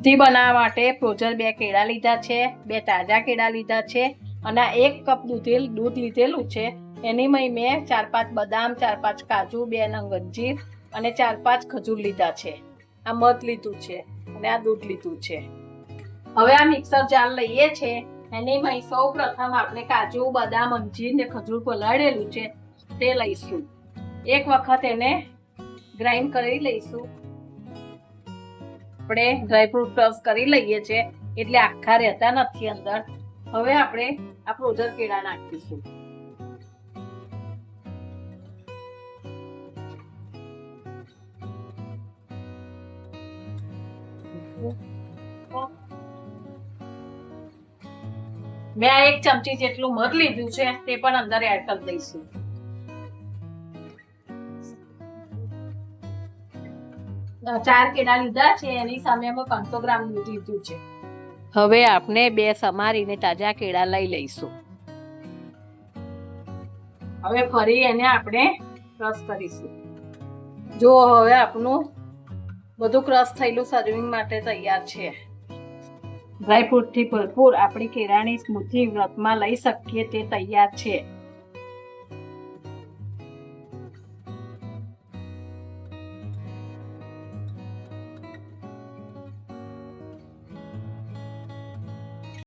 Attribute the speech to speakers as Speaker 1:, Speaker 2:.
Speaker 1: સ્મૂધી બનાવવા માટે ફ્રોઝન 2 કેળા લીધા છે, 2 તાજા કેળા લીધા છે અને 1 કપ દૂધ લીધેલું છે। એની મેં 4-5 બદામ, 4-5 કાજુ, 2 નંગ અંજીર અને 4-5 ખજૂર લીધા છે। આ મધ લીધું છે અને આ દૂધ લીધું છે। હવે આ મિક્સર જાર લઈએ છે। એની મેં સૌ પ્રથમ આપણે કાજુ, બદામ, અંજીર ને ખજૂર પલાળેલું છે તે લઈશું। એક વખત એને ગ્રાઇન્ડ કરી લઈશું। આપણે ડ્રાયફ્રૂટ ક્રશ કરી લઈએ છે એટલે આખા રહેતા નથી અંદર। હવે આપણે આ ફ્રોઝન કેળા નાખીશું। મેં આ 1 ચમચી જેટલું મધ લીધું છે તે પણ અંદર એડ કરી દઈશું। ચાર કેળા લીધા છે એની સામે અમે 500 ગ્રામ દૂધ લીધું છે। હવે આપણે 2 સમારીને તાજા કેળા લઈ લઈશું। હવે ફરી એને આપણે ક્રશ કરીશું। જો હવે આપણું બધું ક્રશ થયેલું સર્વિંગ માટે તૈયાર છે। ડ્રાયફ્રૂટથી ભરપૂર આપણી કેળાની સ્મૂધી વ્રતમાં લઈ શકીએ તે તૈયાર છે।